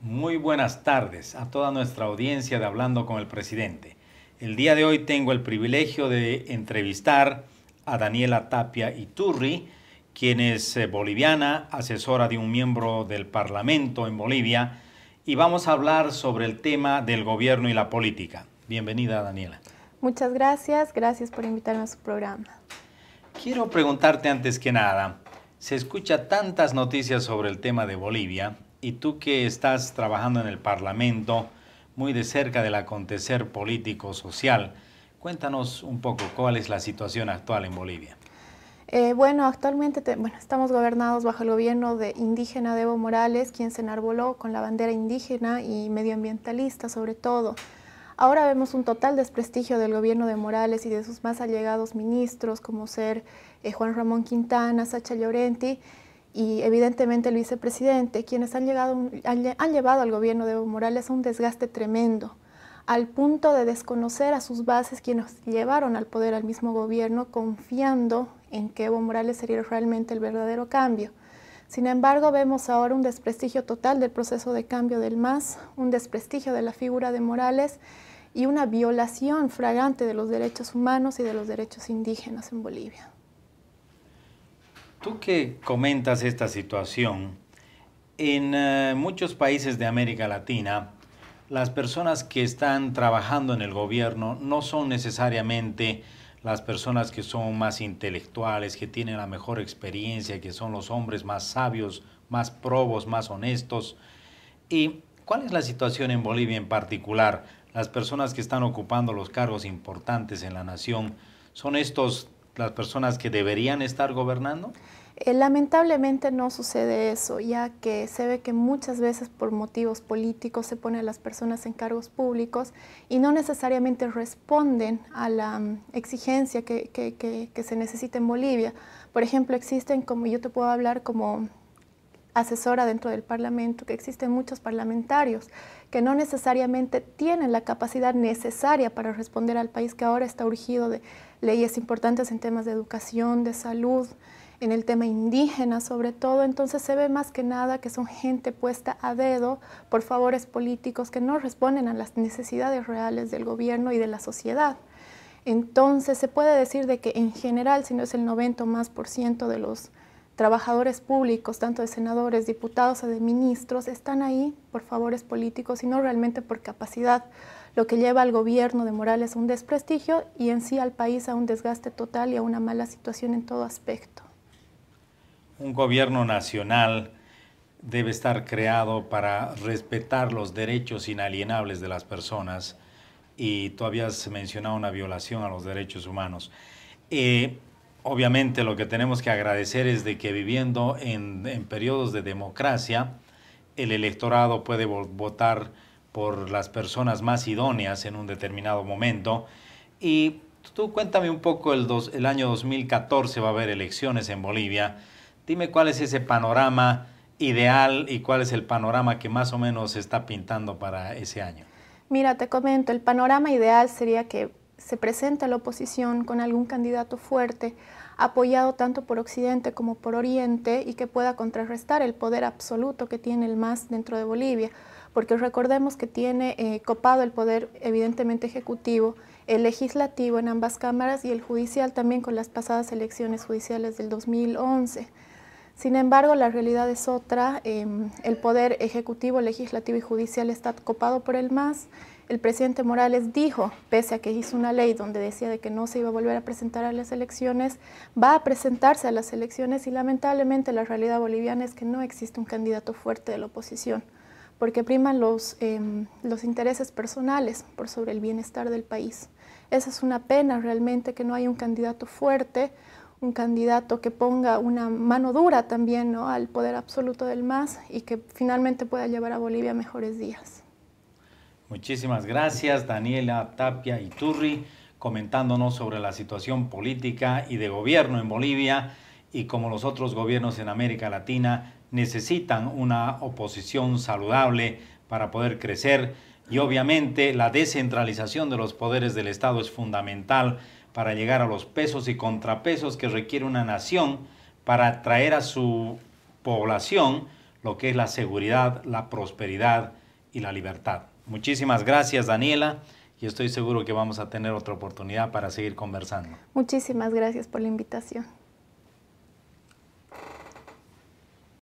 Muy buenas tardes a toda nuestra audiencia de Hablando con el Presidente. El día de hoy tengo el privilegio de entrevistar a Daniela Tapia Iturri, quien es boliviana, asesora de un miembro del Parlamento en Bolivia, y vamos a hablar sobre el tema del gobierno y la política. Bienvenida, Daniela. Muchas gracias, gracias por invitarme a su programa. Quiero preguntarte antes que nada, se escucha tantas noticias sobre el tema de Bolivia y tú que estás trabajando en el Parlamento muy de cerca del acontecer político-social, cuéntanos un poco cuál es la situación actual en Bolivia. Actualmente estamos gobernados bajo el gobierno de indígena de Evo Morales, quien se enarboló con la bandera indígena y medioambientalista sobre todo. Ahora vemos un total desprestigio del gobierno de Morales y de sus más allegados ministros, como ser Juan Ramón Quintana, Sacha Llorenti y evidentemente el vicepresidente, quienes han llevado al gobierno de Evo Morales a un desgaste tremendo, al punto de desconocer a sus bases quienes llevaron al poder al mismo gobierno, confiando en que Evo Morales sería realmente el verdadero cambio. Sin embargo, vemos ahora un desprestigio total del proceso de cambio del MAS, un desprestigio de la figura de Morales y una violación flagrante de los derechos humanos y de los derechos indígenas en Bolivia. Tú que comentas esta situación, en muchos países de América Latina, las personas que están trabajando en el gobierno no son necesariamente las personas que son más intelectuales, que tienen la mejor experiencia, que son los hombres más sabios, más probos, más honestos. ¿Y cuál es la situación en Bolivia en particular? Las personas que están ocupando los cargos importantes en la nación, ¿son estos las personas que deberían estar gobernando? Lamentablemente no sucede eso, ya que se ve que muchas veces por motivos políticos se pone a las personas en cargos públicos y no necesariamente responden a la exigencia que se necesita en Bolivia. Por ejemplo, existen, como yo te puedo hablar como asesora dentro del Parlamento, que existen muchos parlamentarios que no necesariamente tienen la capacidad necesaria para responder al país que ahora está urgido de leyes importantes en temas de educación, de salud, en el tema indígena sobre todo. Entonces se ve más que nada que son gente puesta a dedo por favores políticos que no responden a las necesidades reales del gobierno y de la sociedad. Entonces se puede decir de que en general, si no es el 90% de los trabajadores públicos, tanto de senadores, diputados o de ministros, están ahí por favores políticos y no realmente por capacidad, lo que lleva al gobierno de Morales a un desprestigio y en sí al país a un desgaste total y a una mala situación en todo aspecto. Un gobierno nacional debe estar creado para respetar los derechos inalienables de las personas y tú habías mencionado una violación a los derechos humanos. Obviamente lo que tenemos que agradecer es de que viviendo en periodos de democracia, el electorado puede votar por las personas más idóneas en un determinado momento. Y tú cuéntame un poco, el año 2014 va a haber elecciones en Bolivia. Dime cuál es ese panorama ideal y cuál es el panorama que más o menos se está pintando para ese año. Mira, te comento, el panorama ideal sería que se presente la oposición con algún candidato fuerte, apoyado tanto por Occidente como por Oriente y que pueda contrarrestar el poder absoluto que tiene el MAS dentro de Bolivia, porque recordemos que tiene copado el poder evidentemente ejecutivo, el legislativo en ambas cámaras y el judicial también con las pasadas elecciones judiciales del 2011. Sin embargo, la realidad es otra. El poder ejecutivo, legislativo y judicial está copado por el MAS. El presidente Morales dijo, pese a que hizo una ley donde decía de que no se iba a volver a presentar a las elecciones, va a presentarse a las elecciones y lamentablemente la realidad boliviana es que no existe un candidato fuerte de la oposición, porque priman los intereses personales por sobre el bienestar del país. Esa es una pena realmente que no haya un candidato fuerte, un candidato que ponga una mano dura también, ¿no?, al poder absoluto del MAS y que finalmente pueda llevar a Bolivia a mejores días. Muchísimas gracias, Daniela Tapia Iturri, comentándonos sobre la situación política y de gobierno en Bolivia y como los otros gobiernos en América Latina necesitan una oposición saludable para poder crecer y obviamente la descentralización de los poderes del Estado es fundamental para llegar a los pesos y contrapesos que requiere una nación para atraer a su población lo que es la seguridad, la prosperidad y la libertad. Muchísimas gracias, Daniela, y estoy seguro que vamos a tener otra oportunidad para seguir conversando. Muchísimas gracias por la invitación.